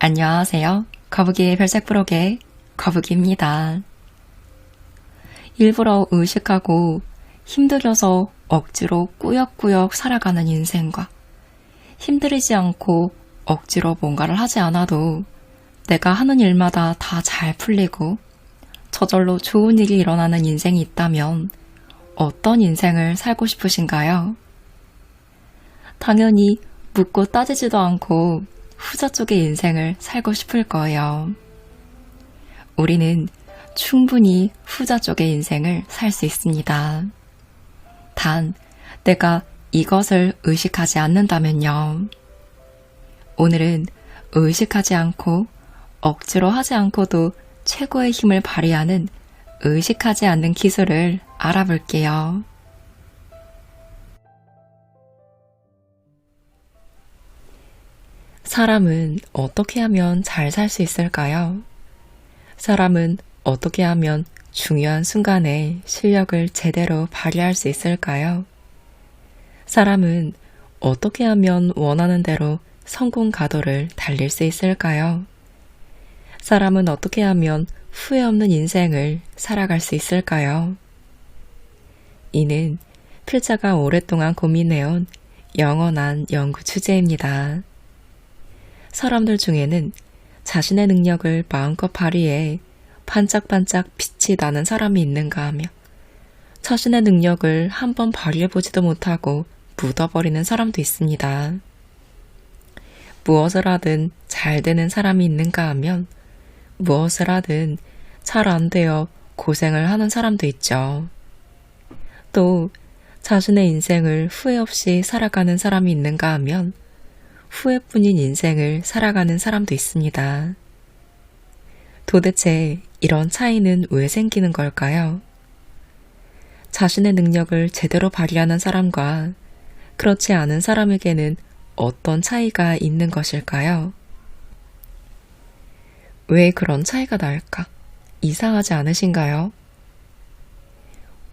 안녕하세요. 거북이의 별색 브록의 거북이입니다. 일부러 의식하고 힘들어서 억지로 꾸역꾸역 살아가는 인생과 힘들이지 않고 억지로 뭔가를 하지 않아도 내가 하는 일마다 다 잘 풀리고 저절로 좋은 일이 일어나는 인생이 있다면 어떤 인생을 살고 싶으신가요? 당연히 묻고 따지지도 않고 후자 쪽의 인생을 살고 싶을 거예요. 우리는 충분히 후자 쪽의 인생을 살 수 있습니다. 단, 내가 이것을 의식하지 않는다면요. 오늘은 의식하지 않고 억지로 하지 않고도 최고의 힘을 발휘하는 의식하지 않는 기술을 알아볼게요. 사람은 어떻게 하면 잘 살 수 있을까요? 사람은 어떻게 하면 중요한 순간에 실력을 제대로 발휘할 수 있을까요? 사람은 어떻게 하면 원하는 대로 성공 가도를 달릴 수 있을까요? 사람은 어떻게 하면 후회 없는 인생을 살아갈 수 있을까요? 이는 필자가 오랫동안 고민해온 영원한 연구 주제입니다. 사람들 중에는 자신의 능력을 마음껏 발휘해 반짝반짝 빛이 나는 사람이 있는가 하며 자신의 능력을 한번 발휘해보지도 못하고 묻어버리는 사람도 있습니다. 무엇을 하든 잘 되는 사람이 있는가 하면 무엇을 하든 잘 안 되어 고생을 하는 사람도 있죠. 또 자신의 인생을 후회 없이 살아가는 사람이 있는가 하면 후회뿐인 인생을 살아가는 사람도 있습니다. 도대체 이런 차이는 왜 생기는 걸까요? 자신의 능력을 제대로 발휘하는 사람과 그렇지 않은 사람에게는 어떤 차이가 있는 것일까요? 왜 그런 차이가 날까? 이상하지 않으신가요?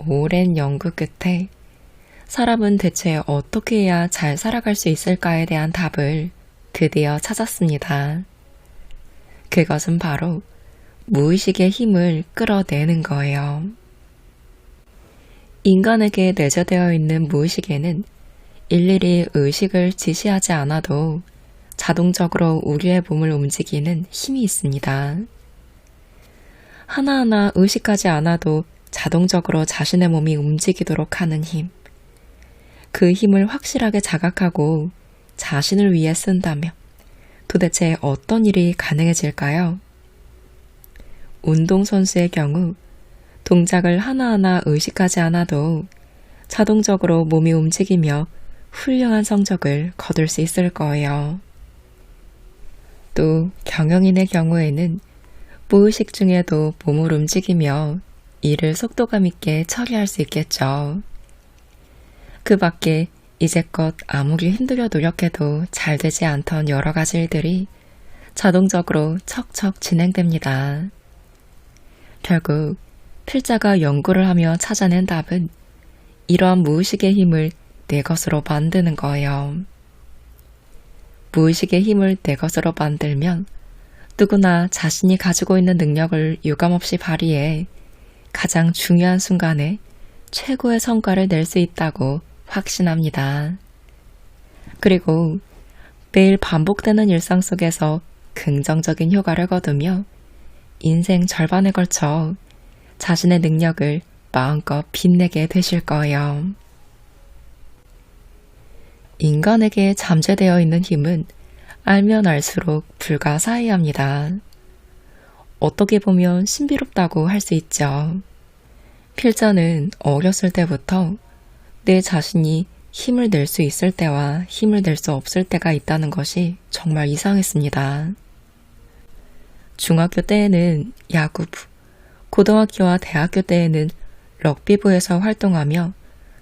오랜 연구 끝에 사람은 대체 어떻게 해야 잘 살아갈 수 있을까에 대한 답을 드디어 찾았습니다. 그것은 바로 무의식의 힘을 끌어내는 거예요. 인간에게 내재되어 있는 무의식에는 일일이 의식을 지시하지 않아도 자동적으로 우리의 몸을 움직이는 힘이 있습니다. 하나하나 의식하지 않아도 자동적으로 자신의 몸이 움직이도록 하는 힘. 그 힘을 확실하게 자각하고 자신을 위해 쓴다면 도대체 어떤 일이 가능해질까요? 운동선수의 경우 동작을 하나하나 의식하지 않아도 자동적으로 몸이 움직이며 훌륭한 성적을 거둘 수 있을 거예요. 또 경영인의 경우에는 무의식 중에도 몸을 움직이며 일을 속도감 있게 처리할 수 있겠죠. 그 밖에 이제껏 아무리 힘들여 노력해도 잘 되지 않던 여러 가지 일들이 자동적으로 척척 진행됩니다. 결국 필자가 연구를 하며 찾아낸 답은 이러한 무의식의 힘을 내 것으로 만드는 거예요. 무의식의 힘을 내 것으로 만들면 누구나 자신이 가지고 있는 능력을 유감없이 발휘해 가장 중요한 순간에 최고의 성과를 낼 수 있다고 확신합니다. 그리고 매일 반복되는 일상 속에서 긍정적인 효과를 거두며 인생 절반에 걸쳐 자신의 능력을 마음껏 빛내게 되실 거예요. 인간에게 잠재되어 있는 힘은 알면 알수록 불가사의합니다. 어떻게 보면 신비롭다고 할 수 있죠. 필자는 어렸을 때부터 내 자신이 힘을 낼 수 있을 때와 힘을 낼 수 없을 때가 있다는 것이 정말 이상했습니다. 중학교 때에는 야구부, 고등학교와 대학교 때에는 럭비부에서 활동하며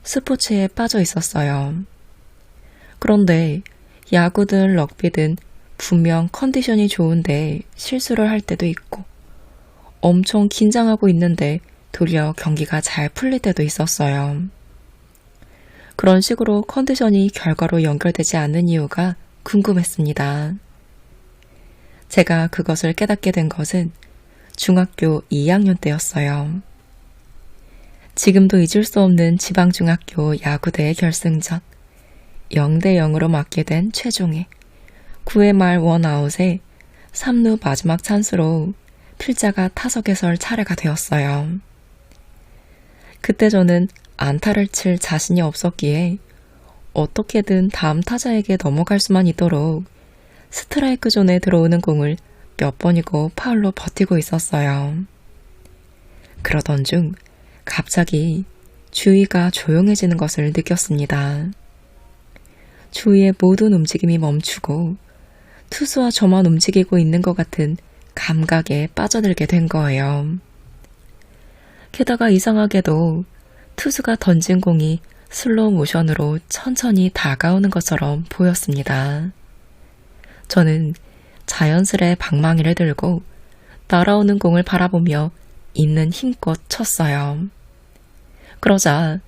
스포츠에 빠져 있었어요. 그런데 야구든 럭비든 분명 컨디션이 좋은데 실수를 할 때도 있고 엄청 긴장하고 있는데 도리어 경기가 잘 풀릴 때도 있었어요. 그런 식으로 컨디션이 결과로 연결되지 않는 이유가 궁금했습니다. 제가 그것을 깨닫게 된 것은 중학교 2학년 때였어요. 지금도 잊을 수 없는 지방중학교 야구대회 결승전 0대0으로 맞게 된 최종회 9회 말 원아웃에 3루 마지막 찬스로 필자가 타석에 설 차례가 되었어요. 그때 저는 안타를 칠 자신이 없었기에 어떻게든 다음 타자에게 넘어갈 수만 있도록 스트라이크 존에 들어오는 공을 몇 번이고 파울로 버티고 있었어요. 그러던 중 갑자기 주위가 조용해지는 것을 느꼈습니다. 주위의 모든 움직임이 멈추고 투수와 저만 움직이고 있는 것 같은 감각에 빠져들게 된 거예요. 게다가 이상하게도 투수가 던진 공이 슬로우 모션으로 천천히 다가오는 것처럼 보였습니다. 저는 자연스레 방망이를 들고 날아오는 공을 바라보며 있는 힘껏 쳤어요. 그러자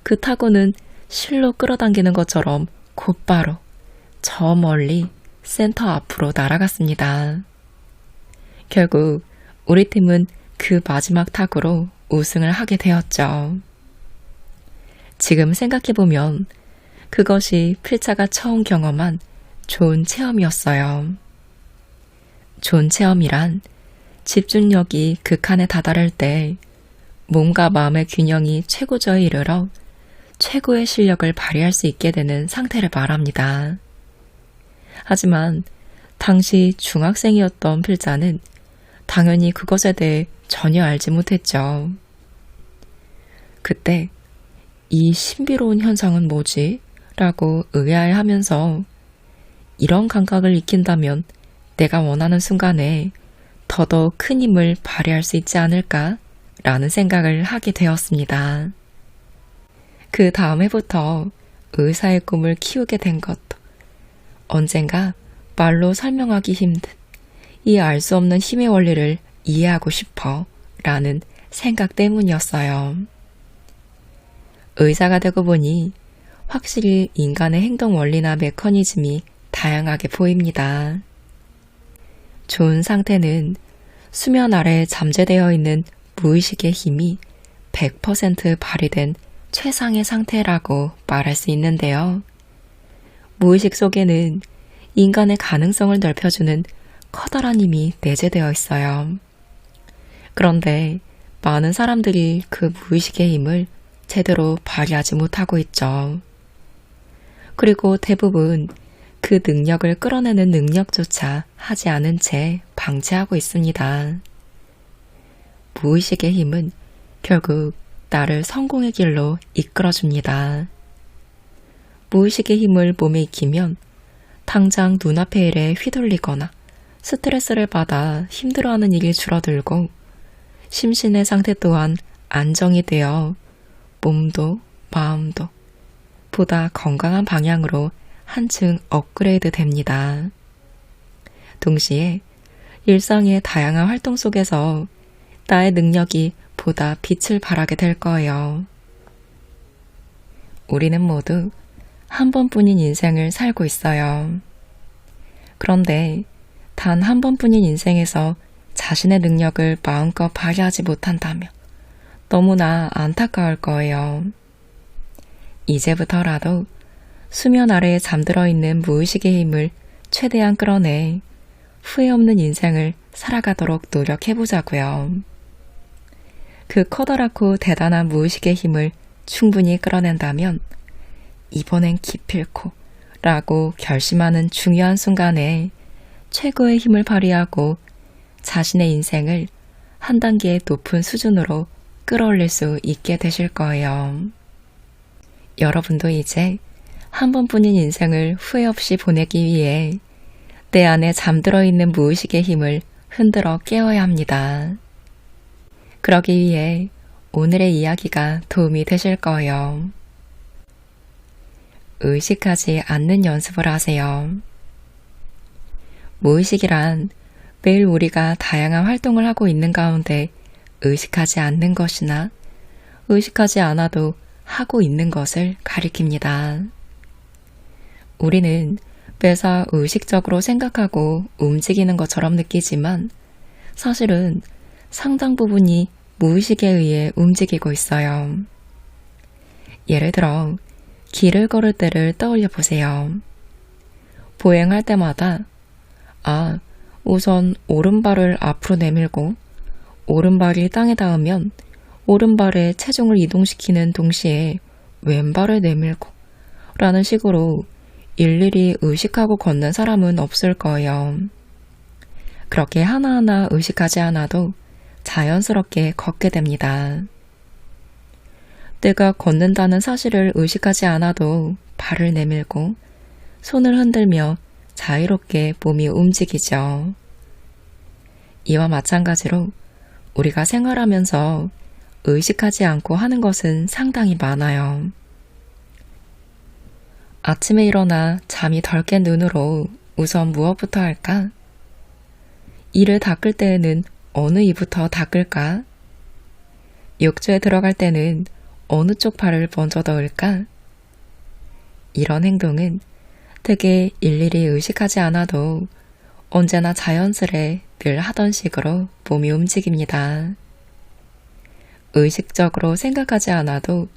그 타구는 실로 끌어당기는 것처럼 곧바로 저 멀리 센터 앞으로 날아갔습니다. 결국 우리 팀은 그 마지막 타구로 우승을 하게 되었죠. 지금 생각해보면 그것이 필자가 처음 경험한 좋은 체험이었어요. 좋은 체험이란 집중력이 극한에 다다를 때 몸과 마음의 균형이 최고조에 이르러 최고의 실력을 발휘할 수 있게 되는 상태를 말합니다. 하지만 당시 중학생이었던 필자는 당연히 그것에 대해 전혀 알지 못했죠. 그때 이 신비로운 현상은 뭐지? 라고 의아해하면서 이런 감각을 익힌다면 내가 원하는 순간에 더더욱 큰 힘을 발휘할 수 있지 않을까? 라는 생각을 하게 되었습니다. 그 다음 해부터 의사의 꿈을 키우게 된 것도 언젠가 말로 설명하기 힘든 이 알 수 없는 힘의 원리를 이해하고 싶어 라는 생각 때문이었어요. 의사가 되고 보니 확실히 인간의 행동 원리나 메커니즘이 다양하게 보입니다. 좋은 상태는 수면 아래 잠재되어 있는 무의식의 힘이 100% 발휘된 최상의 상태라고 말할 수 있는데요. 무의식 속에는 인간의 가능성을 넓혀주는 커다란 힘이 내재되어 있어요. 그런데 많은 사람들이 그 무의식의 힘을 제대로 발휘하지 못하고 있죠. 그리고 대부분 그 능력을 끌어내는 능력조차 하지 않은 채 방치하고 있습니다. 무의식의 힘은 결국 나를 성공의 길로 이끌어줍니다. 무의식의 힘을 몸에 익히면 당장 눈앞의 일에 휘둘리거나 스트레스를 받아 힘들어하는 일이 줄어들고 심신의 상태 또한 안정이 되어 몸도 마음도 보다 건강한 방향으로 한층 업그레이드 됩니다. 동시에 일상의 다양한 활동 속에서 나의 능력이 보다 빛을 발하게 될 거예요. 우리는 모두 한 번뿐인 인생을 살고 있어요. 그런데 단 한 번뿐인 인생에서 자신의 능력을 마음껏 발휘하지 못한다면 너무나 안타까울 거예요. 이제부터라도 수면 아래에 잠들어 있는 무의식의 힘을 최대한 끌어내 후회 없는 인생을 살아가도록 노력해보자고요. 그 커다랗고 대단한 무의식의 힘을 충분히 끌어낸다면 이번엔 기필코 라고 결심하는 중요한 순간에 최고의 힘을 발휘하고 자신의 인생을 한 단계 높은 수준으로 끌어올릴 수 있게 되실 거예요. 여러분도 이제 한 번뿐인 인생을 후회 없이 보내기 위해 내 안에 잠들어 있는 무의식의 힘을 흔들어 깨워야 합니다. 그러기 위해 오늘의 이야기가 도움이 되실 거예요. 의식하지 않는 연습을 하세요. 무의식이란 매일 우리가 다양한 활동을 하고 있는 가운데 의식하지 않는 것이나 의식하지 않아도 하고 있는 것을 가리킵니다. 우리는 매사 의식적으로 생각하고 움직이는 것처럼 느끼지만 사실은 상당 부분이 무의식에 의해 움직이고 있어요. 예를 들어 길을 걸을 때를 떠올려 보세요. 보행할 때마다 우선 오른발을 앞으로 내밀고 오른발이 땅에 닿으면 오른발에 체중을 이동시키는 동시에 왼발을 내밀고 라는 식으로 일일이 의식하고 걷는 사람은 없을 거예요. 그렇게 하나하나 의식하지 않아도 자연스럽게 걷게 됩니다. 내가 걷는다는 사실을 의식하지 않아도 발을 내밀고 손을 흔들며 자유롭게 몸이 움직이죠. 이와 마찬가지로 우리가 생활하면서 의식하지 않고 하는 것은 상당히 많아요. 아침에 일어나 잠이 덜 깬 눈으로 우선 무엇부터 할까? 이를 닦을 때에는 어느 이부터 닦을까? 욕조에 들어갈 때는 어느 쪽 발을 먼저 넣을까? 이런 행동은 되게 일일이 의식하지 않아도 언제나 자연스레 늘 하던 식으로 몸이 움직입니다. 의식적으로 생각하지 않아도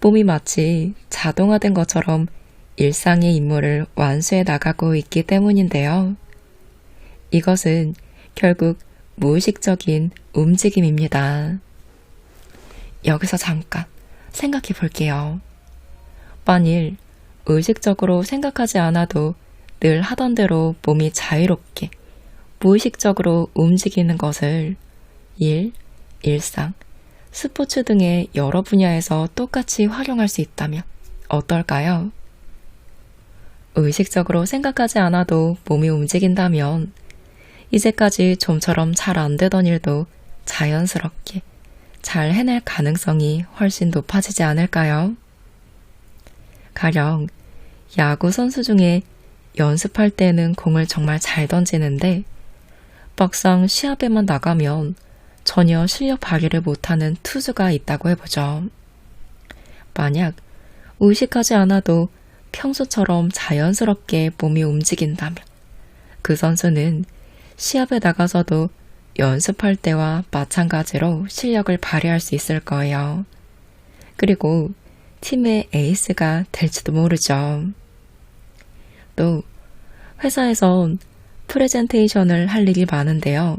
몸이 마치 자동화된 것처럼 일상의 임무를 완수해 나가고 있기 때문인데요. 이것은 결국 무의식적인 움직임입니다. 여기서 잠깐 생각해 볼게요. 만일 의식적으로 생각하지 않아도 늘 하던 대로 몸이 자유롭게 무의식적으로 움직이는 것을 일, 일상, 스포츠 등의 여러 분야에서 똑같이 활용할 수 있다면 어떨까요? 의식적으로 생각하지 않아도 몸이 움직인다면 이제까지 좀처럼 잘 안 되던 일도 자연스럽게 잘 해낼 가능성이 훨씬 높아지지 않을까요? 가령 야구 선수 중에 연습할 때는 공을 정말 잘 던지는데 막상 시합에만 나가면 전혀 실력 발휘를 못하는 투수가 있다고 해보죠. 만약 의식하지 않아도 평소처럼 자연스럽게 몸이 움직인다면 그 선수는 시합에 나가서도 연습할 때와 마찬가지로 실력을 발휘할 수 있을 거예요. 그리고 팀의 에이스가 될지도 모르죠. 또 회사에선 프레젠테이션을 할 일이 많은데요.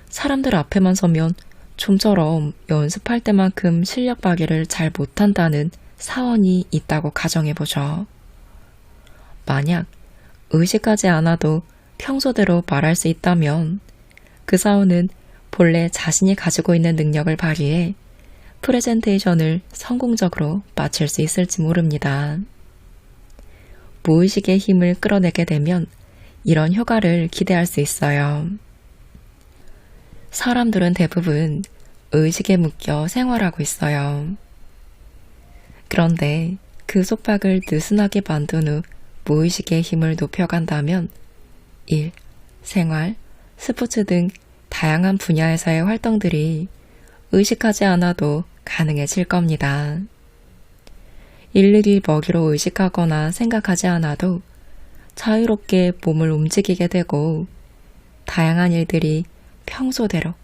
사람들 앞에만 서면 좀처럼 연습할 때만큼 실력 발휘를 잘 못한다는 사원이 있다고 가정해보죠. 만약 의식하지 않아도 평소대로 말할 수 있다면 그 사원은 본래 자신이 가지고 있는 능력을 발휘해 프레젠테이션을 성공적으로 마칠 수 있을지 모릅니다. 무의식의 힘을 끌어내게 되면 이런 효과를 기대할 수 있어요. 사람들은 대부분 의식에 묶여 생활하고 있어요. 그런데 그 속박을 느슨하게 만든 후 무의식의 힘을 높여간다면 일, 생활, 스포츠 등 다양한 분야에서의 활동들이 의식하지 않아도 가능해질 겁니다. 일일이 먹이로 의식하거나 생각하지 않아도 자유롭게 몸을 움직이게 되고 다양한 일들이 평소대로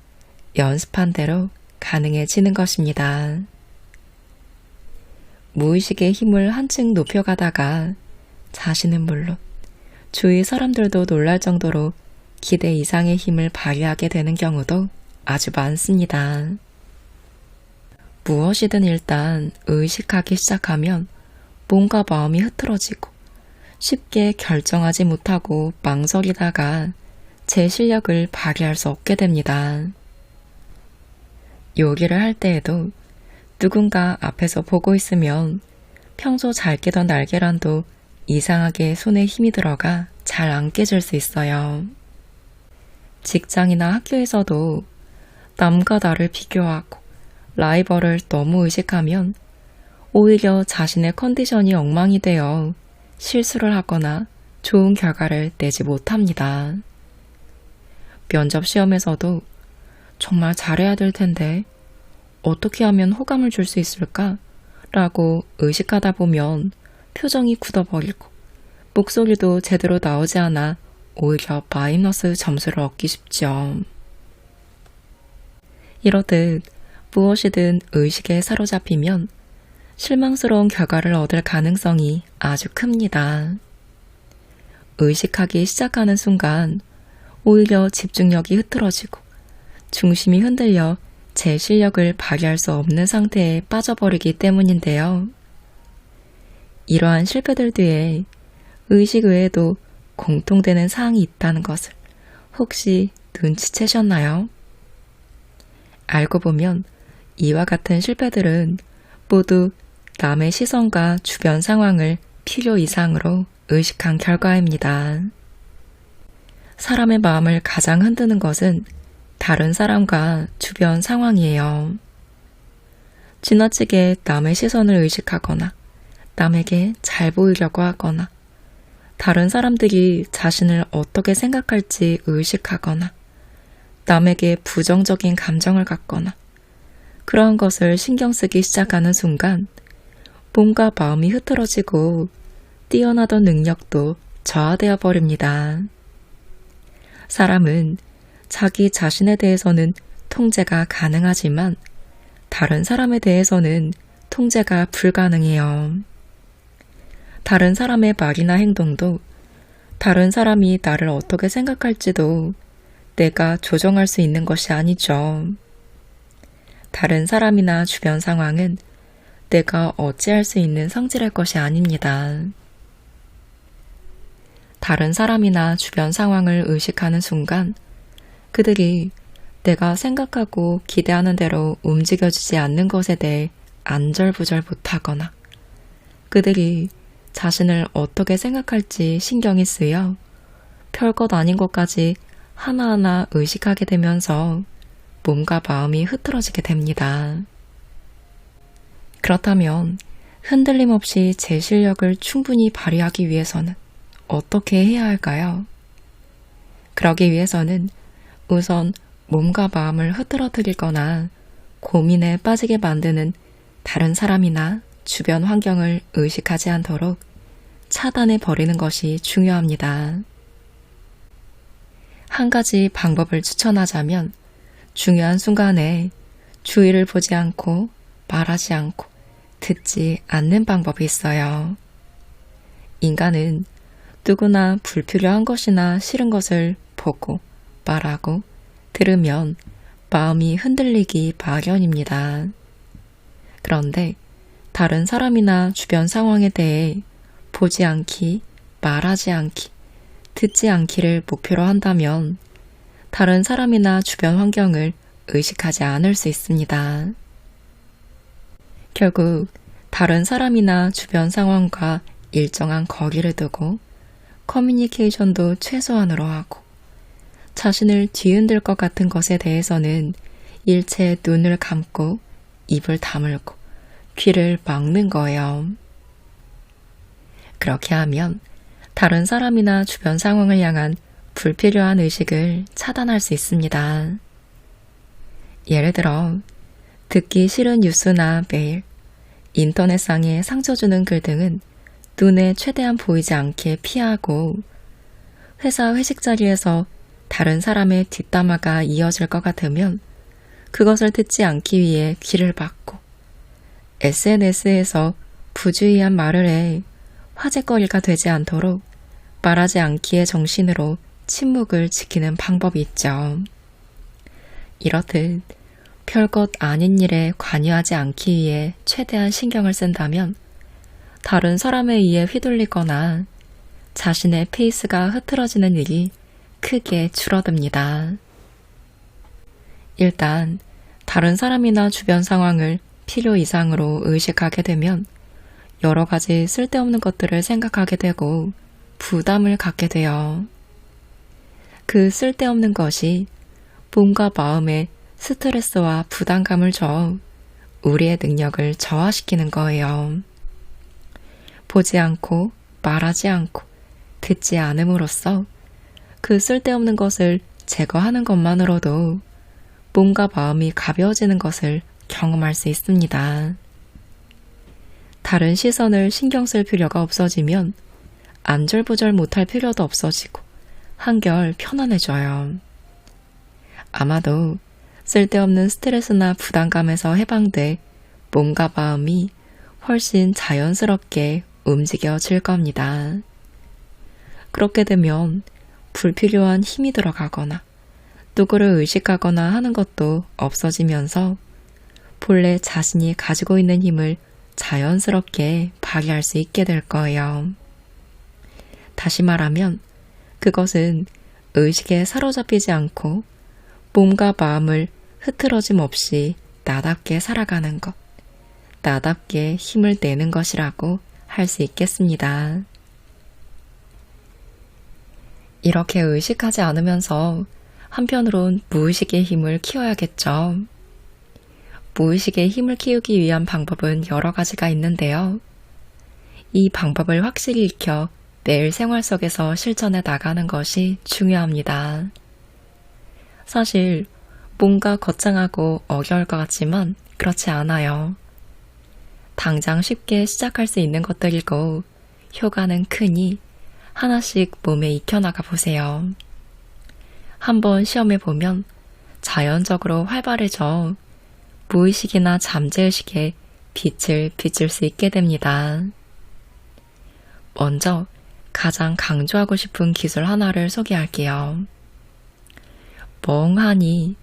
연습한 대로 가능해지는 것입니다. 무의식의 힘을 한층 높여가다가 자신은 물론 주위 사람들도 놀랄 정도로 기대 이상의 힘을 발휘하게 되는 경우도 아주 많습니다. 무엇이든 일단 의식하기 시작하면 몸과 마음이 흐트러지고 쉽게 결정하지 못하고 망설이다가 제 실력을 발휘할 수 없게 됩니다. 요리를 할 때에도 누군가 앞에서 보고 있으면 평소 잘 깨던 날계란도 이상하게 손에 힘이 들어가 잘 안 깨질 수 있어요. 직장이나 학교에서도 남과 나를 비교하고 라이벌을 너무 의식하면 오히려 자신의 컨디션이 엉망이 되어 실수를 하거나 좋은 결과를 내지 못합니다. 면접 시험에서도 정말 잘해야 될 텐데 어떻게 하면 호감을 줄 수 있을까? 라고 의식하다 보면 표정이 굳어버리고 목소리도 제대로 나오지 않아 오히려 마이너스 점수를 얻기 쉽죠. 이러듯 무엇이든 의식에 사로잡히면 실망스러운 결과를 얻을 가능성이 아주 큽니다. 의식하기 시작하는 순간 오히려 집중력이 흐트러지고 중심이 흔들려 제 실력을 발휘할 수 없는 상태에 빠져버리기 때문인데요. 이러한 실패들 뒤에 의식 외에도 공통되는 사항이 있다는 것을 혹시 눈치채셨나요? 알고 보면 이와 같은 실패들은 모두 남의 시선과 주변 상황을 필요 이상으로 의식한 결과입니다. 사람의 마음을 가장 흔드는 것은 다른 사람과 주변 상황이에요. 지나치게 남의 시선을 의식하거나 남에게 잘 보이려고 하거나 다른 사람들이 자신을 어떻게 생각할지 의식하거나 남에게 부정적인 감정을 갖거나 그러한 것을 신경 쓰기 시작하는 순간 몸과 마음이 흐트러지고 뛰어나던 능력도 저하되어 버립니다. 사람은 자기 자신에 대해서는 통제가 가능하지만 다른 사람에 대해서는 통제가 불가능해요. 다른 사람의 말이나 행동도 다른 사람이 나를 어떻게 생각할지도 내가 조정할 수 있는 것이 아니죠. 다른 사람이나 주변 상황은 내가 어찌할 수 있는 성질의 것이 아닙니다. 다른 사람이나 주변 상황을 의식하는 순간 그들이 내가 생각하고 기대하는 대로 움직여지지 않는 것에 대해 안절부절 못하거나 그들이 자신을 어떻게 생각할지 신경이 쓰여 별것 아닌 것까지 하나하나 의식하게 되면서 몸과 마음이 흐트러지게 됩니다. 그렇다면 흔들림 없이 제 실력을 충분히 발휘하기 위해서는 어떻게 해야 할까요? 그러기 위해서는 우선 몸과 마음을 흐트러뜨리거나 고민에 빠지게 만드는 다른 사람이나 주변 환경을 의식하지 않도록 차단해 버리는 것이 중요합니다. 한 가지 방법을 추천하자면 중요한 순간에 주위를 보지 않고 말하지 않고 듣지 않는 방법이 있어요. 인간은 누구나 불필요한 것이나 싫은 것을 보고 말하고 들으면 마음이 흔들리기 마련입니다. 그런데 다른 사람이나 주변 상황에 대해 보지 않기, 말하지 않기, 듣지 않기를 목표로 한다면 다른 사람이나 주변 환경을 의식하지 않을 수 있습니다. 결국 다른 사람이나 주변 상황과 일정한 거리를 두고 커뮤니케이션도 최소한으로 하고 자신을 뒤흔들 것 같은 것에 대해서는 일체 눈을 감고 입을 다물고 귀를 막는 거예요. 그렇게 하면 다른 사람이나 주변 상황을 향한 불필요한 의식을 차단할 수 있습니다. 예를 들어 듣기 싫은 뉴스나 메일, 인터넷상에 상처 주는 글 등은 눈에 최대한 보이지 않게 피하고 회사 회식 자리에서 다른 사람의 뒷담화가 이어질 것 같으면 그것을 듣지 않기 위해 귀를 막고 SNS에서 부주의한 말을 해 화제거리가 되지 않도록 말하지 않기의 정신으로 침묵을 지키는 방법이 있죠. 이렇듯 별것 아닌 일에 관여하지 않기 위해 최대한 신경을 쓴다면 다른 사람에 의해 휘둘리거나 자신의 페이스가 흐트러지는 일이 크게 줄어듭니다. 일단 다른 사람이나 주변 상황을 필요 이상으로 의식하게 되면 여러 가지 쓸데없는 것들을 생각하게 되고 부담을 갖게 돼요. 그 쓸데없는 것이 몸과 마음에 스트레스와 부담감을 줘 우리의 능력을 저하시키는 거예요. 보지 않고 말하지 않고 듣지 않음으로써 그 쓸데없는 것을 제거하는 것만으로도 몸과 마음이 가벼워지는 것을 경험할 수 있습니다. 다른 시선을 신경 쓸 필요가 없어지면 안절부절 못할 필요도 없어지고 한결 편안해져요. 아마도 쓸데없는 스트레스나 부담감에서 해방돼 몸과 마음이 훨씬 자연스럽게 움직여질 겁니다. 그렇게 되면 불필요한 힘이 들어가거나 누구를 의식하거나 하는 것도 없어지면서 본래 자신이 가지고 있는 힘을 자연스럽게 발휘할 수 있게 될 거예요. 다시 말하면 그것은 의식에 사로잡히지 않고 몸과 마음을 흐트러짐 없이 나답게 살아가는 것, 나답게 힘을 내는 것이라고 할 수 있겠습니다. 이렇게 의식하지 않으면서 한편으론 무의식의 힘을 키워야겠죠. 무의식의 힘을 키우기 위한 방법은 여러 가지가 있는데요. 이 방법을 확실히 익혀 매일 생활 속에서 실천해 나가는 것이 중요합니다. 사실 뭔가 거창하고 어려울 것 같지만 그렇지 않아요. 당장 쉽게 시작할 수 있는 것들이고 효과는 크니 하나씩 몸에 익혀나가 보세요. 한번 시험해보면 자연적으로 활발해져 무의식이나 잠재의식에 빛을 비출 수 있게 됩니다. 먼저 가장 강조하고 싶은 기술 하나를 소개할게요. 멍하니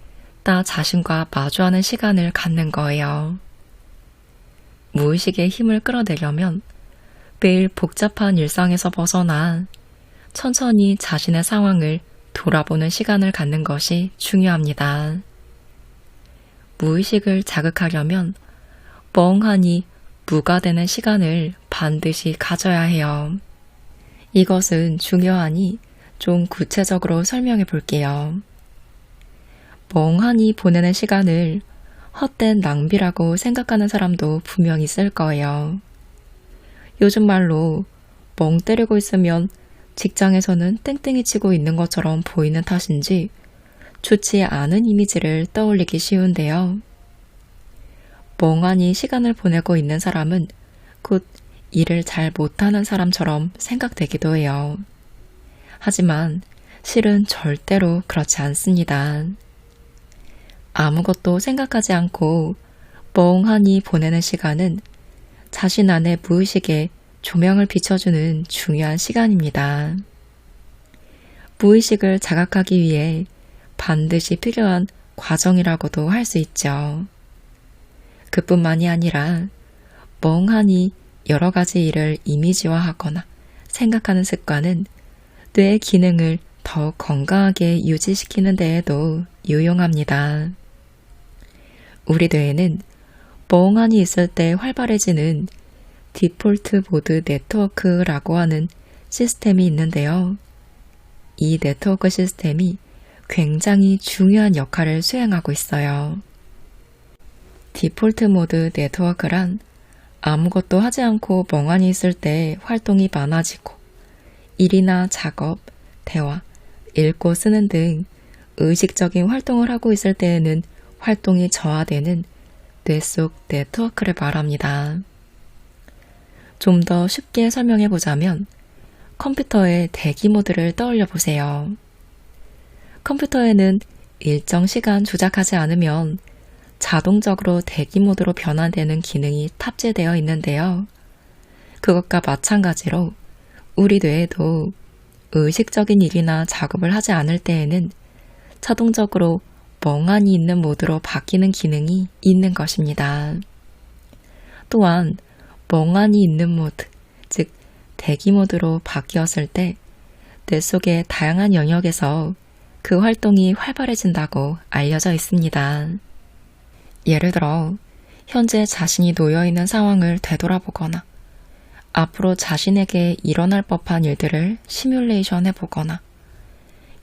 나 자신과 마주하는 시간을 갖는 거예요. 무의식의 힘을 끌어내려면 매일 복잡한 일상에서 벗어나 천천히 자신의 상황을 돌아보는 시간을 갖는 것이 중요합니다. 무의식을 자극하려면 멍하니 무가 되는 시간을 반드시 가져야 해요. 이것은 중요하니 좀 구체적으로 설명해 볼게요. 멍하니 보내는 시간을 헛된 낭비라고 생각하는 사람도 분명 있을 거예요. 요즘 말로 멍 때리고 있으면 직장에서는 땡땡이 치고 있는 것처럼 보이는 탓인지 좋지 않은 이미지를 떠올리기 쉬운데요. 멍하니 시간을 보내고 있는 사람은 곧 일을 잘 못하는 사람처럼 생각되기도 해요. 하지만 실은 절대로 그렇지 않습니다. 아무것도 생각하지 않고 멍하니 보내는 시간은 자신 안의 무의식에 조명을 비춰주는 중요한 시간입니다. 무의식을 자각하기 위해 반드시 필요한 과정이라고도 할 수 있죠. 그뿐만이 아니라 멍하니 여러 가지 일을 이미지화하거나 생각하는 습관은 뇌의 기능을 더 건강하게 유지시키는 데에도 유용합니다. 우리 뇌에는 멍하니 있을 때 활발해지는 디폴트 모드 네트워크라고 하는 시스템이 있는데요. 이 네트워크 시스템이 굉장히 중요한 역할을 수행하고 있어요. 디폴트 모드 네트워크란 아무것도 하지 않고 멍하니 있을 때 활동이 많아지고 일이나 작업, 대화, 읽고 쓰는 등 의식적인 활동을 하고 있을 때에는 활동이 저하되는 뇌 속 네트워크를 말합니다. 좀 더 쉽게 설명해 보자면 컴퓨터의 대기 모드를 떠올려 보세요. 컴퓨터에는 일정 시간 조작하지 않으면 자동적으로 대기 모드로 변환되는 기능이 탑재되어 있는데요. 그것과 마찬가지로 우리 뇌에도 의식적인 일이나 작업을 하지 않을 때에는 자동적으로 멍하니 있는 모드로 바뀌는 기능이 있는 것입니다. 또한 멍하니 있는 모드, 즉 대기 모드로 바뀌었을 때 뇌 속의 다양한 영역에서 그 활동이 활발해진다고 알려져 있습니다. 예를 들어 현재 자신이 놓여있는 상황을 되돌아보거나 앞으로 자신에게 일어날 법한 일들을 시뮬레이션 해보거나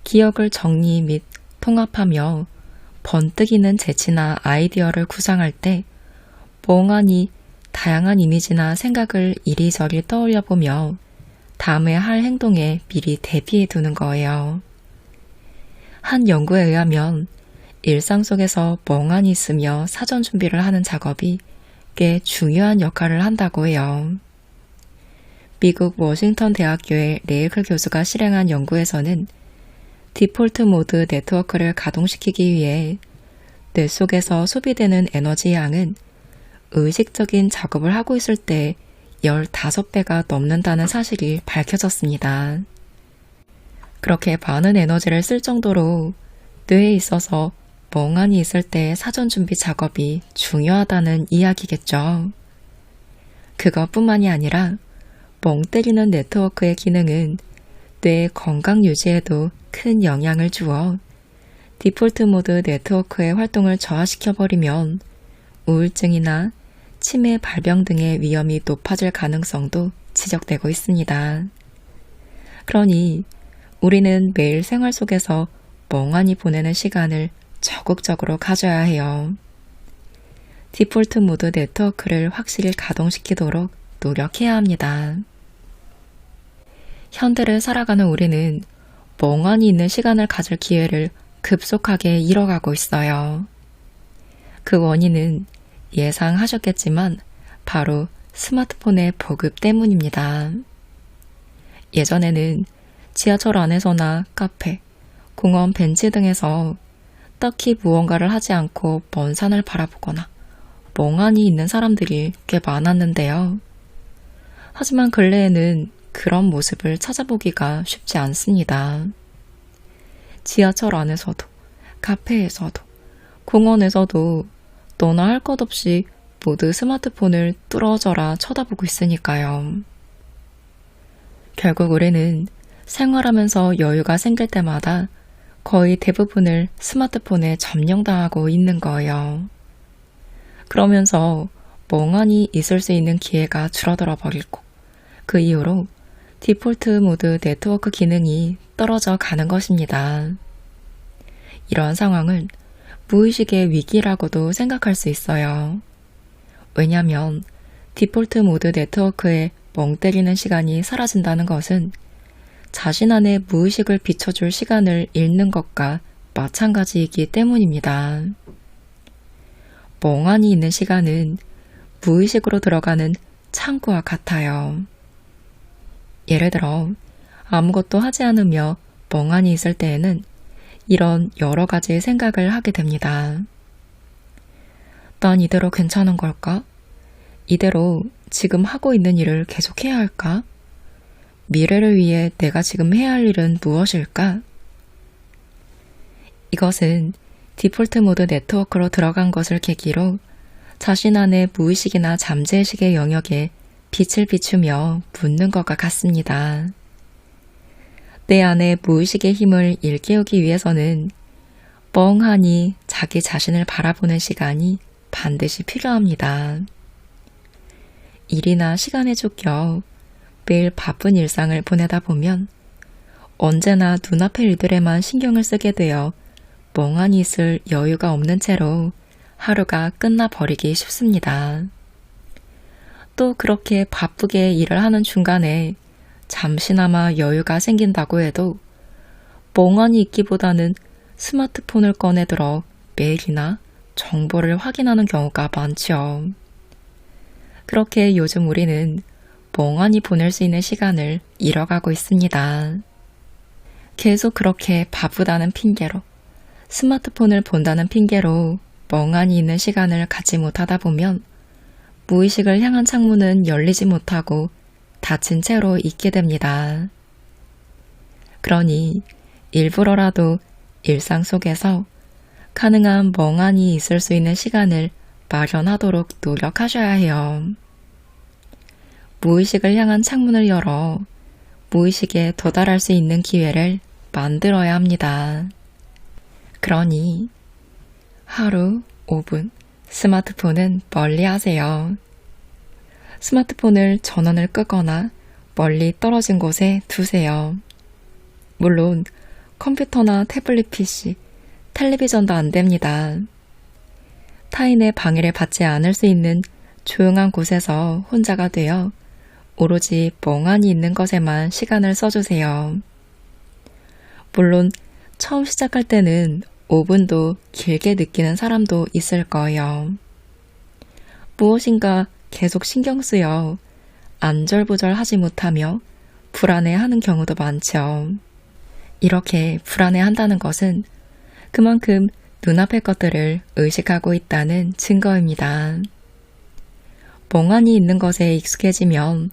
기억을 정리 및 통합하며 번뜩이는 재치나 아이디어를 구상할 때 멍하니 다양한 이미지나 생각을 이리저리 떠올려보며 다음에 할 행동에 미리 대비해 두는 거예요. 한 연구에 의하면 일상 속에서 멍하니 있으며 사전 준비를 하는 작업이 꽤 중요한 역할을 한다고 해요. 미국 워싱턴 대학교의 레이클 교수가 실행한 연구에서는 디폴트 모드 네트워크를 가동시키기 위해 뇌 속에서 소비되는 에너지 양은 의식적인 작업을 하고 있을 때 15배가 넘는다는 사실이 밝혀졌습니다. 그렇게 많은 에너지를 쓸 정도로 뇌에 있어서 멍하니 있을 때 사전 준비 작업이 중요하다는 이야기겠죠. 그것뿐만이 아니라 멍 때리는 네트워크의 기능은 뇌의 건강 유지에도 큰 영향을 주어 디폴트 모드 네트워크의 활동을 저하시켜버리면 우울증이나 치매 발병 등의 위험이 높아질 가능성도 지적되고 있습니다. 그러니 우리는 매일 생활 속에서 멍하니 보내는 시간을 적극적으로 가져야 해요. 디폴트 모드 네트워크를 확실히 가동시키도록 노력해야 합니다. 현대를 살아가는 우리는 멍하니 있는 시간을 가질 기회를 급속하게 잃어가고 있어요. 그 원인은 예상하셨겠지만 바로 스마트폰의 보급 때문입니다. 예전에는 지하철 안에서나 카페, 공원 벤치 등에서 딱히 무언가를 하지 않고 먼 산을 바라보거나 멍하니 있는 사람들이 꽤 많았는데요. 하지만 근래에는 그런 모습을 찾아보기가 쉽지 않습니다. 지하철 안에서도, 카페에서도, 공원에서도 너나 할 것 없이 모두 스마트폰을 뚫어져라 쳐다보고 있으니까요. 결국 우리는 생활하면서 여유가 생길 때마다 거의 대부분을 스마트폰에 점령당하고 있는 거예요. 그러면서 멍하니 있을 수 있는 기회가 줄어들어 버리고 그 이후로 디폴트 모드 네트워크 기능이 떨어져 가는 것입니다. 이러한 상황은 무의식의 위기라고도 생각할 수 있어요. 왜냐하면 디폴트 모드 네트워크에 멍 때리는 시간이 사라진다는 것은 자신 안에 무의식을 비춰줄 시간을 잃는 것과 마찬가지이기 때문입니다. 멍하니 있는 시간은 무의식으로 들어가는 창구와 같아요. 예를 들어 아무것도 하지 않으며 멍하니 있을 때에는 이런 여러 가지 생각을 하게 됩니다. 난 이대로 괜찮은 걸까? 이대로 지금 하고 있는 일을 계속해야 할까? 미래를 위해 내가 지금 해야 할 일은 무엇일까? 이것은 디폴트 모드 네트워크로 들어간 것을 계기로 자신 안의 무의식이나 잠재의식의 영역에 빛을 비추며 묻는 것과 같습니다. 내 안의 무의식의 힘을 일깨우기 위해서는 멍하니 자기 자신을 바라보는 시간이 반드시 필요합니다. 일이나 시간에 쫓겨 매일 바쁜 일상을 보내다 보면 언제나 눈앞의 일들에만 신경을 쓰게 되어 멍하니 있을 여유가 없는 채로 하루가 끝나버리기 쉽습니다. 또 그렇게 바쁘게 일을 하는 중간에 잠시나마 여유가 생긴다고 해도 멍하니 있기보다는 스마트폰을 꺼내들어 메일이나 정보를 확인하는 경우가 많죠. 그렇게 요즘 우리는 멍하니 보낼 수 있는 시간을 잃어가고 있습니다. 계속 그렇게 바쁘다는 핑계로, 스마트폰을 본다는 핑계로 멍하니 있는 시간을 갖지 못하다 보면 무의식을 향한 창문은 열리지 못하고 닫힌 채로 있게 됩니다. 그러니 일부러라도 일상 속에서 가능한 멍하니 있을 수 있는 시간을 마련하도록 노력하셔야 해요. 무의식을 향한 창문을 열어 무의식에 도달할 수 있는 기회를 만들어야 합니다. 그러니 하루 5분 스마트폰은 멀리 하세요. 스마트폰을 전원을 끄거나 멀리 떨어진 곳에 두세요. 물론 컴퓨터나 태블릿 PC, 텔레비전도 안 됩니다. 타인의 방해를 받지 않을 수 있는 조용한 곳에서 혼자가 되어 오로지 멍하니 있는 것에만 시간을 써주세요. 물론 처음 시작할 때는 5분도 길게 느끼는 사람도 있을 거예요. 무엇인가 계속 신경 쓰여 안절부절하지 못하며 불안해하는 경우도 많죠. 이렇게 불안해한다는 것은 그만큼 눈앞의 것들을 의식하고 있다는 증거입니다. 멍하니 있는 것에 익숙해지면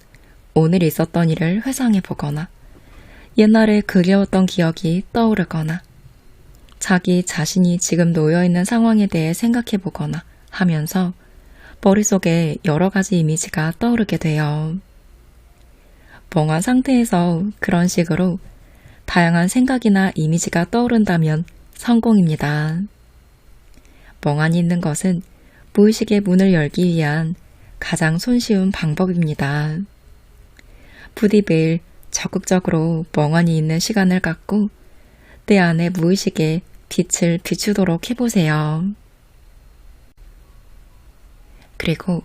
오늘 있었던 일을 회상해보거나 옛날에 그리웠던 기억이 떠오르거나 자기 자신이 지금 놓여있는 상황에 대해 생각해보거나 하면서 머릿속에 여러 가지 이미지가 떠오르게 돼요. 멍한 상태에서 그런 식으로 다양한 생각이나 이미지가 떠오른다면 성공입니다. 멍하니 있는 것은 무의식의 문을 열기 위한 가장 손쉬운 방법입니다. 부디 매일 적극적으로 멍하니 있는 시간을 갖고 내 안에 무의식에 빛을 비추도록 해보세요. 그리고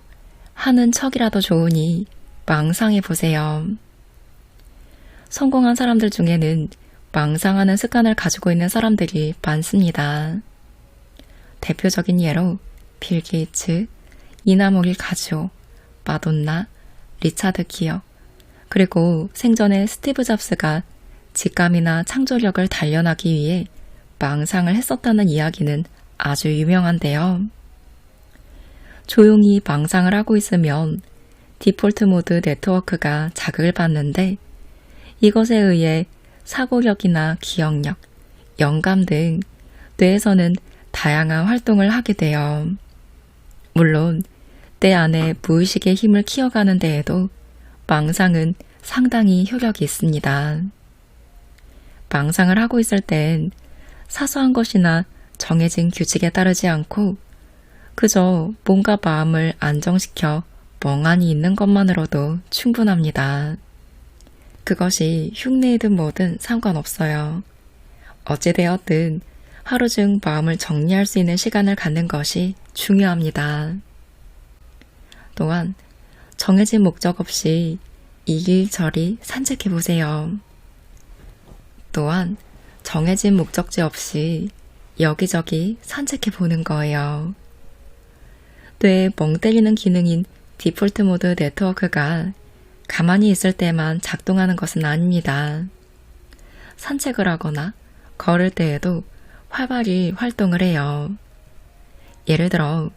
하는 척이라도 좋으니 망상해보세요. 성공한 사람들 중에는 망상하는 습관을 가지고 있는 사람들이 많습니다. 대표적인 예로 빌 게이츠, 이나모리 가즈오, 마돈나, 리차드 기어, 그리고 생전에 스티브 잡스가 직감이나 창조력을 단련하기 위해 망상을 했었다는 이야기는 아주 유명한데요. 조용히 망상을 하고 있으면 디폴트 모드 네트워크가 자극을 받는데 이것에 의해 사고력이나 기억력, 영감 등 뇌에서는 다양한 활동을 하게 돼요. 물론 내 안에 무의식의 힘을 키워가는 데에도 망상은 상당히 효력이 있습니다. 망상을 하고 있을 땐 사소한 것이나 정해진 규칙에 따르지 않고 그저 몸과 마음을 안정시켜 멍하니 있는 것만으로도 충분합니다. 그것이 흉내이든 뭐든 상관없어요. 어찌되었든 하루 중 마음을 정리할 수 있는 시간을 갖는 것이 중요합니다. 또한 정해진 목적 없이 이리저리 산책해보세요. 또한 정해진 목적지 없이 여기저기 산책해보는 거예요. 뇌에 멍 때리는 기능인 디폴트 모드 네트워크가 가만히 있을 때만 작동하는 것은 아닙니다. 산책을 하거나 걸을 때에도 활발히 활동을 해요. 예를 들어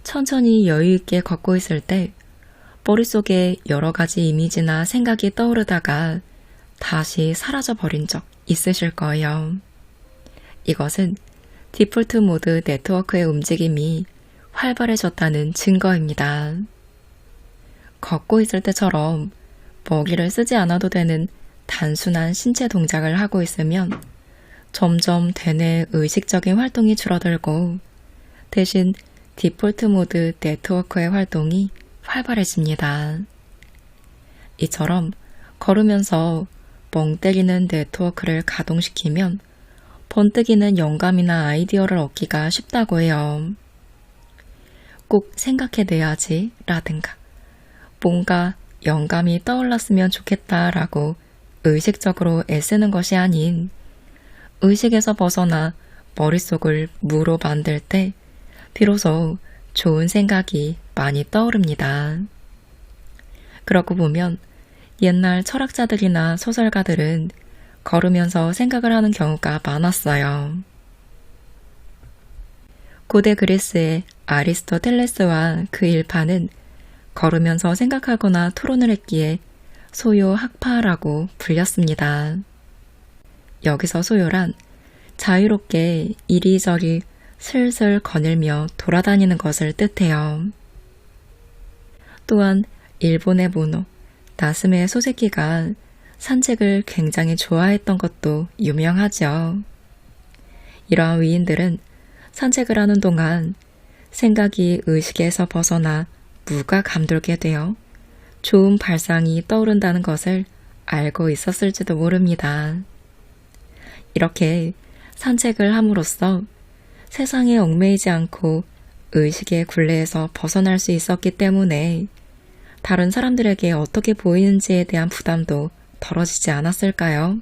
천천히 여유있게 걷고 있을 때 머릿속에 여러 가지 이미지나 생각이 떠오르다가 다시 사라져버린 적 있으실 거예요. 이것은 디폴트 모드 네트워크의 움직임이 활발해졌다는 증거입니다. 걷고 있을 때처럼 머리를 쓰지 않아도 되는 단순한 신체 동작을 하고 있으면 점점 대뇌 의식적인 활동이 줄어들고 대신 디폴트 모드 네트워크의 활동이 활발해집니다. 이처럼 걸으면서 멍 때리는 네트워크를 가동시키면 번뜩이는 영감이나 아이디어를 얻기가 쉽다고 해요. 꼭 생각해내야지 라든가 뭔가 영감이 떠올랐으면 좋겠다라고 의식적으로 애쓰는 것이 아닌 의식에서 벗어나 머릿속을 무로 만들 때 비로소 좋은 생각이 많이 떠오릅니다. 그러고 보면 옛날 철학자들이나 소설가들은 걸으면서 생각을 하는 경우가 많았어요. 고대 그리스의 아리스토텔레스와 그 일파는 걸으면서 생각하거나 토론을 했기에 소요 학파라고 불렸습니다. 여기서 소요란 자유롭게 이리저리 슬슬 거닐며 돌아다니는 것을 뜻해요. 또한 일본의 모노, 나스메 소세키가 산책을 굉장히 좋아했던 것도 유명하죠. 이러한 위인들은 산책을 하는 동안 생각이 의식에서 벗어나 무가 감돌게 되어 좋은 발상이 떠오른다는 것을 알고 있었을지도 모릅니다. 이렇게 산책을 함으로써 세상에 얽매이지 않고 의식의 굴레에서 벗어날 수 있었기 때문에 다른 사람들에게 어떻게 보이는지에 대한 부담도 덜어지지 않았을까요?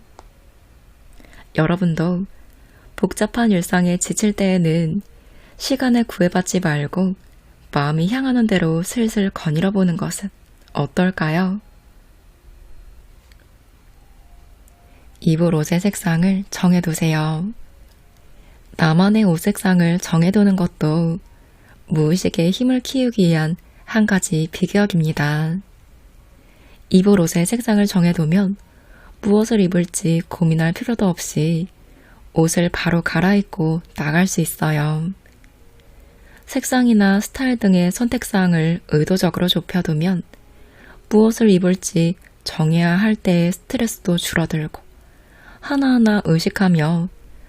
여러분도 복잡한 일상에 지칠 때에는 시간에 구애받지 말고 마음이 향하는 대로 슬슬 거닐어 보는 것은 어떨까요? 입을 옷의 색상을 정해두세요. 나만의 옷 색상을 정해두는 것도 무의식의 힘을 키우기 위한 한 가지 비결입니다. 입을 옷의 색상을 정해두면 무엇을 입을지 고민할 필요도 없이 옷을 바로 갈아입고 나갈 수 있어요. 색상이나 스타일 등의 선택사항을 의도적으로 좁혀두면 무엇을 입을지 정해야 할 때의 스트레스도 줄어들고 하나하나 의식하며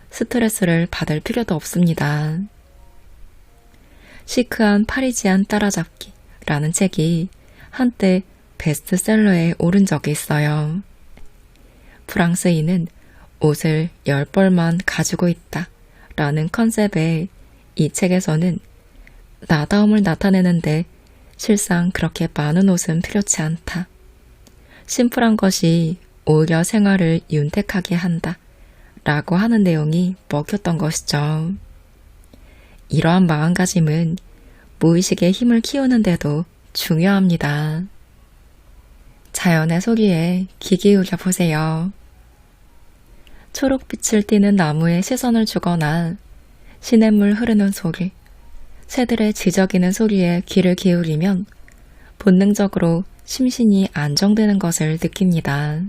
스트레스를 받을 필요도 없습니다. 시크한 파리지안 따라잡기라는 책이 한때 베스트셀러에 오른 적이 있어요. 프랑스인은 옷을 10벌만 가지고 있다 라는 컨셉의 이 책에서는 나다움을 나타내는데 실상 그렇게 많은 옷은 필요치 않다. 심플한 것이 오히려 생활을 윤택하게 한다 라고 하는 내용이 먹혔던 것이죠. 이러한 마음가짐은 무의식의 힘을 키우는데도 중요합니다. 자연의 소리에 귀 기울여 보세요. 초록빛을 띠는 나무에 시선을 주거나 시냇물 흐르는 소리, 새들의 지저귀는 소리에 귀를 기울이면 본능적으로 심신이 안정되는 것을 느낍니다.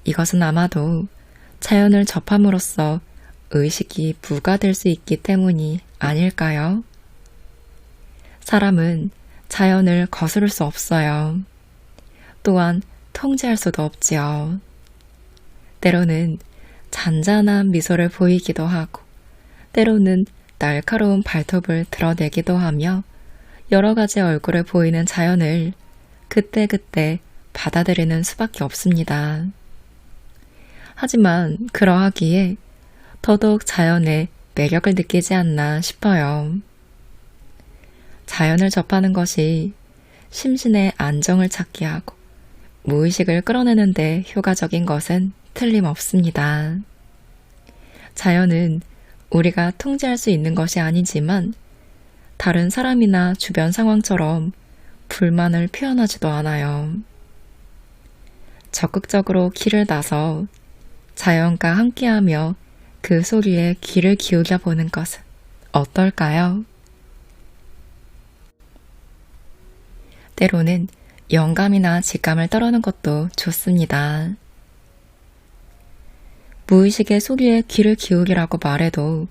이것은 아마도 자연을 접함으로써 의식이 부과될 수 있기 때문이 아닐까요? 사람은 자연을 거스를 수 없어요. 또한 통제할 수도 없지요. 때로는 잔잔한 미소를 보이기도 하고, 때로는 날카로운 발톱을 드러내기도 하며 여러 가지 얼굴을 보이는 자연을 그때그때 받아들이는 수밖에 없습니다. 하지만 그러하기에 더더욱 자연의 매력을 느끼지 않나 싶어요. 자연을 접하는 것이 심신의 안정을 찾게 하고 무의식을 끌어내는 데 효과적인 것은 틀림없습니다. 자연은 우리가 통제할 수 있는 것이 아니지만 다른 사람이나 주변 상황처럼 불만을 표현하지도 않아요. 적극적으로 길을 나서 자연과 함께하며 그 소리에 귀를 기울여 보는 것은 어떨까요? 때로는 영감이나 직감을 따르는 것도 좋습니다. 무의식의 소리에 귀를 기울이라고 말해도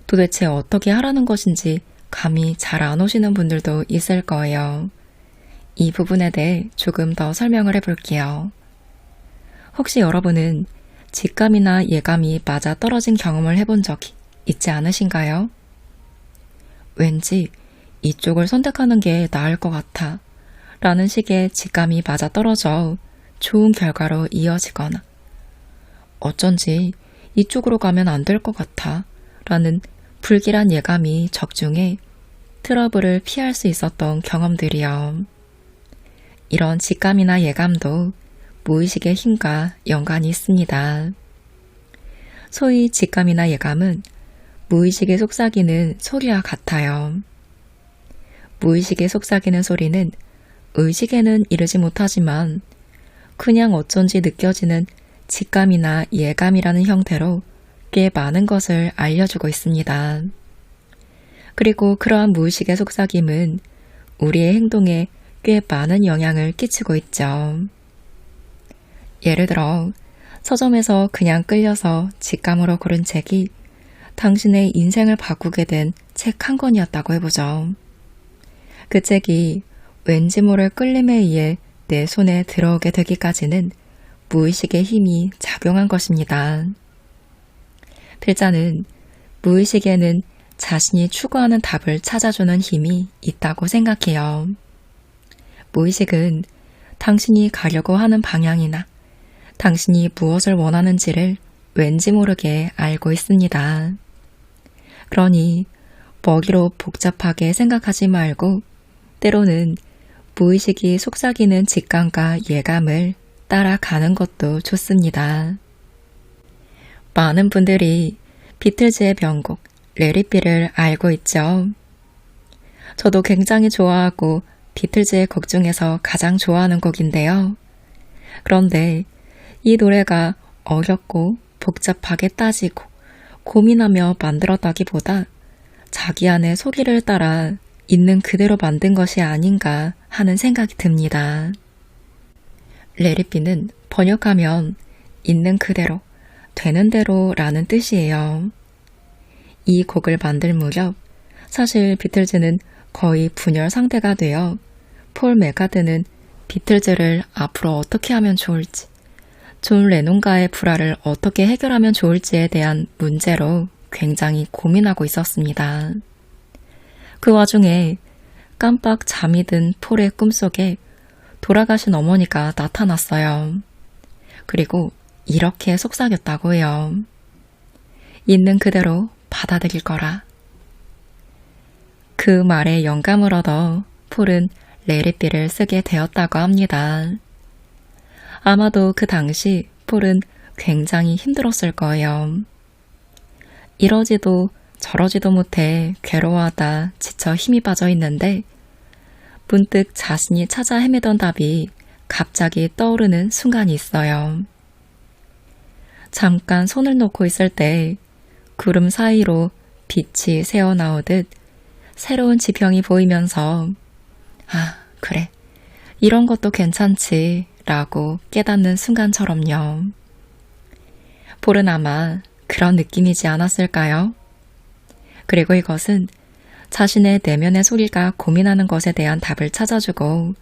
도대체 어떻게 하라는 것인지 감이 잘 안 오시는 분들도 있을 거예요. 이 부분에 대해 조금 더 설명을 해볼게요. 혹시 여러분은 직감이나 예감이 맞아 떨어진 경험을 해본 적이 있지 않으신가요? 왠지 이쪽을 선택하는 게 나을 것 같아 라는 식의 직감이 맞아 떨어져 좋은 결과로 이어지거나 어쩐지 이쪽으로 가면 안 될 것 같아 라는 불길한 예감이 적중해 트러블을 피할 수 있었던 경험들이요. 이런 직감이나 예감도 무의식의 힘과 연관이 있습니다. 소위 직감이나 예감은 무의식에 속삭이는 소리와 같아요. 무의식에 속삭이는 소리는 의식에는 이르지 못하지만 그냥 어쩐지 느껴지는 직감이나 예감이라는 형태로 꽤 많은 것을 알려주고 있습니다. 그리고 그러한 무의식의 속삭임은 우리의 행동에 꽤 많은 영향을 끼치고 있죠. 예를 들어 서점에서 그냥 끌려서 직감으로 고른 책이 당신의 인생을 바꾸게 된 책 한 권이었다고 해보죠. 그 책이 왠지 모를 끌림에 의해 내 손에 들어오게 되기까지는 무의식의 힘이 작용한 것입니다. 필자는 무의식에는 자신이 추구하는 답을 찾아주는 힘이 있다고 생각해요. 무의식은 당신이 가려고 하는 방향이나 당신이 무엇을 원하는지를 왠지 모르게 알고 있습니다. 그러니 먹이로 복잡하게 생각하지 말고 때로는 무의식이 속삭이는 직감과 예감을 따라가는 것도 좋습니다. 많은 분들이 비틀즈의 명곡 Let It Be를 알고 있죠. 저도 굉장히 좋아하고 비틀즈의 곡 중에서 가장 좋아하는 곡인데요. 그런데 이 노래가 어렵고 복잡하게 따지고 고민하며 만들었다기보다 자기 안의 소리를 따라 있는 그대로 만든 것이 아닌가 하는 생각이 듭니다. 레리비는 번역하면 있는 그대로, 되는 대로 라는 뜻이에요. 이 곡을 만들 무렵 사실 비틀즈는 거의 분열 상태가 되어 폴 맥카트니는 비틀즈를 앞으로 어떻게 하면 좋을지, 존 레논과의 불화를 어떻게 해결하면 좋을지에 대한 문제로 굉장히 고민하고 있었습니다. 그 와중에 깜빡 잠이 든 폴의 꿈속에 돌아가신 어머니가 나타났어요. 그리고 이렇게 속삭였다고 해요. 있는 그대로 받아들일 거라. 그 말에 영감을 얻어 폴은 레리비를 쓰게 되었다고 합니다. 아마도 그 당시 폴은 굉장히 힘들었을 거예요. 이러지도 저러지도 못해 괴로워하다 지쳐 힘이 빠져 있는데 문득 자신이 찾아 헤매던 답이 갑자기 떠오르는 순간이 있어요. 잠깐 손을 놓고 있을 때 구름 사이로 빛이 새어나오듯 새로운 지평이 보이면서 아, 그래. 이런 것도 괜찮지 라고 깨닫는 순간처럼요. 폴은 아마 그런 느낌이지 않았을까요? 그리고 이것은 자신의 내면의 소리가 고민하는 것에 대한 답을 찾아주고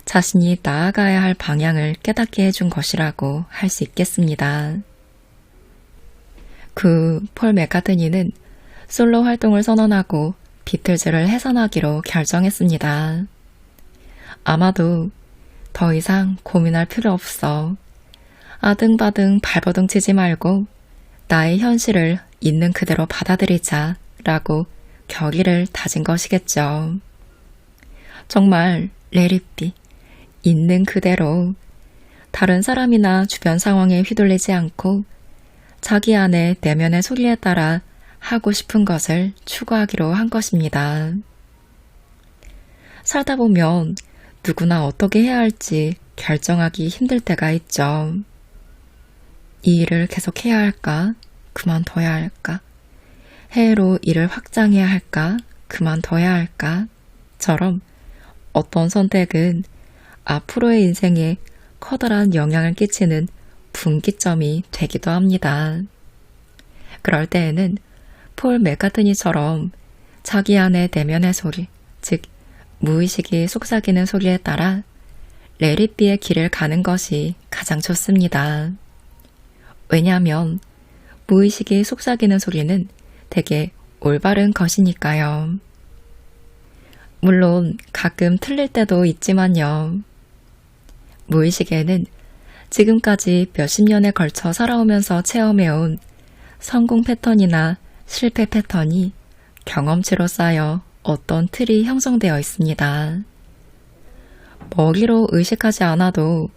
자신이 나아가야 할 방향을 깨닫게 해준 것이라고 할 수 있겠습니다. 그 폴 맥카트니는 솔로 활동을 선언하고 비틀즈를 해산하기로 결정했습니다. 아마도 더 이상 고민할 필요 없어. 아등바등 발버둥 치지 말고 나의 현실을 있는 그대로 받아들이자 라고 결의를 다진 것이겠죠. 정말 레리비, 있는 그대로 다른 사람이나 주변 상황에 휘둘리지 않고 자기 안의 내면의 소리에 따라 하고 싶은 것을 추구하기로 한 것입니다. 살다 보면 누구나 어떻게 해야 할지 결정하기 힘들 때가 있죠. 이 일을 계속 해야 할까? 그만둬야 할까? 해외로 일을 확장해야 할까? 그만둬야 할까? 처럼 어떤 선택은 앞으로의 인생에 커다란 영향을 끼치는 분기점이 되기도 합니다. 그럴 때에는 폴 맥카트니처럼 자기 안의 내면의 소리, 즉 무의식이 속삭이는 소리에 따라 레리비의 길을 가는 것이 가장 좋습니다. 왜냐하면 무의식이 속삭이는 소리는 되게 올바른 것이니까요. 물론 가끔 틀릴 때도 있지만요. 무의식에는 지금까지 몇십 년에 걸쳐 살아오면서 체험해온 성공 패턴이나 실패 패턴이 경험치로 쌓여 어떤 틀이 형성되어 있습니다. 머리로 의식하지 않아도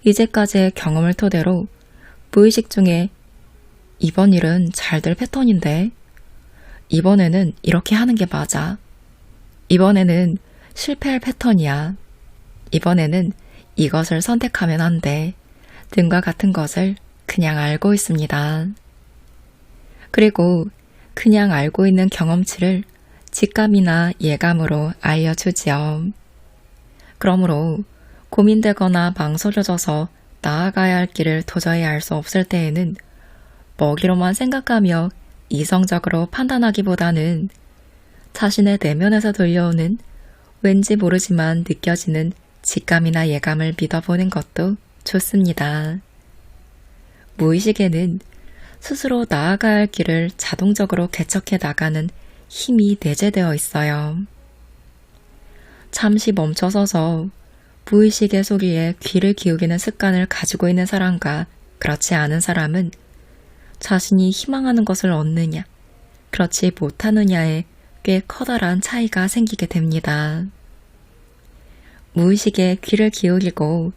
이제까지의 경험을 토대로 무의식 중에 이번 일은 잘 될 패턴인데 이번에는 이렇게 하는 게 맞아. 이번에는 실패할 패턴이야. 이번에는 이것을 선택하면 안 돼. 등과 같은 것을 그냥 알고 있습니다. 그리고 그냥 알고 있는 경험치를 직감이나 예감으로 알려주지요. 그러므로 고민되거나 망설여져서 나아가야 할 길을 도저히 알 수 없을 때에는 머리로만 생각하며 이성적으로 판단하기보다는 자신의 내면에서 들려오는 왠지 모르지만 느껴지는 직감이나 예감을 믿어보는 것도 좋습니다. 무의식에는 스스로 나아가야 할 길을 자동적으로 개척해 나가는 힘이 내재되어 있어요. 잠시 멈춰서서 무의식의 소리에 귀를 기울이는 습관을 가지고 있는 사람과 그렇지 않은 사람은 자신이 희망하는 것을 얻느냐, 그렇지 못하느냐에 꽤 커다란 차이가 생기게 됩니다. 무의식에 귀를 기울이고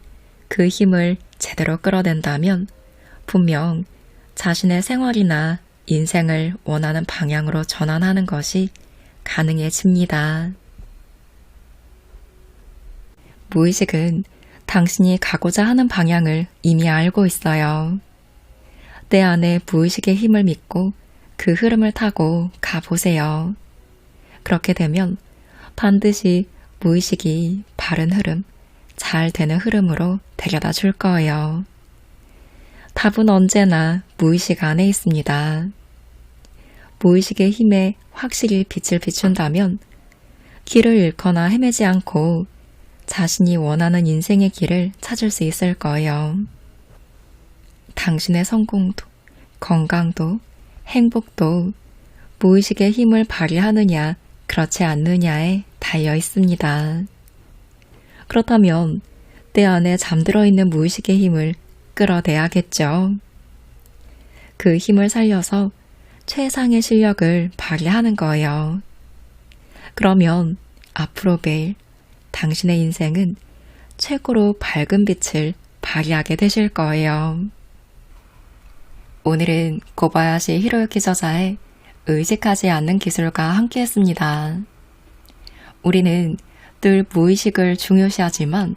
그 힘을 제대로 끌어낸다면 분명 자신의 생활이나 인생을 원하는 방향으로 전환하는 것이 가능해집니다. 무의식은 당신이 가고자 하는 방향을 이미 알고 있어요. 내 안에 무의식의 힘을 믿고 그 흐름을 타고 가보세요. 그렇게 되면 반드시 무의식이 바른 흐름, 잘 되는 흐름으로 데려다 줄 거예요. 답은 언제나 무의식 안에 있습니다. 무의식의 힘에 확실히 빛을 비춘다면 길을 잃거나 헤매지 않고 자신이 원하는 인생의 길을 찾을 수 있을 거예요. 당신의 성공도, 건강도, 행복도 무의식의 힘을 발휘하느냐, 그렇지 않느냐에 달려 있습니다. 그렇다면 내 안에 잠들어 있는 무의식의 힘을 끌어내야겠죠. 그 힘을 살려서 최상의 실력을 발휘하는 거예요. 그러면 앞으로 매일 당신의 인생은 최고로 밝은 빛을 발휘하게 되실 거예요. 오늘은 고바야시 히로유키 저자의 의식하지 않는 기술과 함께 했습니다. 우리는 늘 무의식을 중요시하지만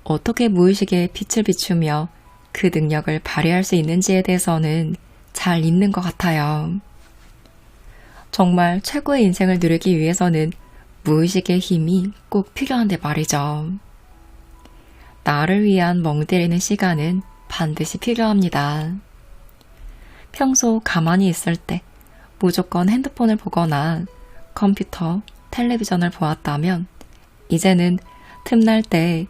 어떻게 무의식에 빛을 비추며 그 능력을 발휘할 수 있는지에 대해서는 잘 잊는 것 같아요. 정말 최고의 인생을 누리기 위해서는 무의식의 힘이 꼭 필요한데 말이죠. 나를 위한 멍 때리는 시간은 반드시 필요합니다. 평소 가만히 있을 때 무조건 핸드폰을 보거나 컴퓨터, 텔레비전을 보았다면 이제는 틈날 때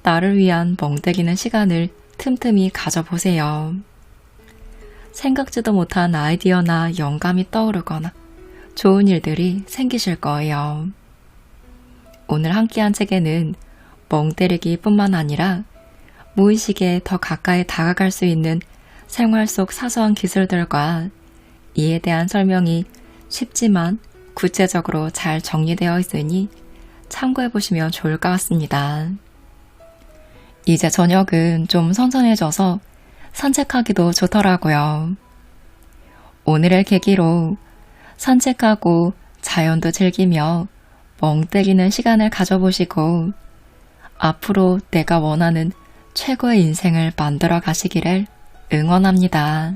나를 위한 멍 때리는 시간을 틈틈이 가져보세요. 생각지도 못한 아이디어나 영감이 떠오르거나 좋은 일들이 생기실 거예요. 오늘 함께한 책에는 멍 때리기 뿐만 아니라 무의식에 더 가까이 다가갈 수 있는 생활 속 사소한 기술들과 이에 대한 설명이 쉽지만 구체적으로 잘 정리되어 있으니 참고해보시면 좋을 것 같습니다. 이제 저녁은 좀 선선해져서 산책하기도 좋더라고요. 오늘을 계기로 산책하고 자연도 즐기며 멍 때리는 시간을 가져보시고 앞으로 내가 원하는 최고의 인생을 만들어 가시기를 응원합니다.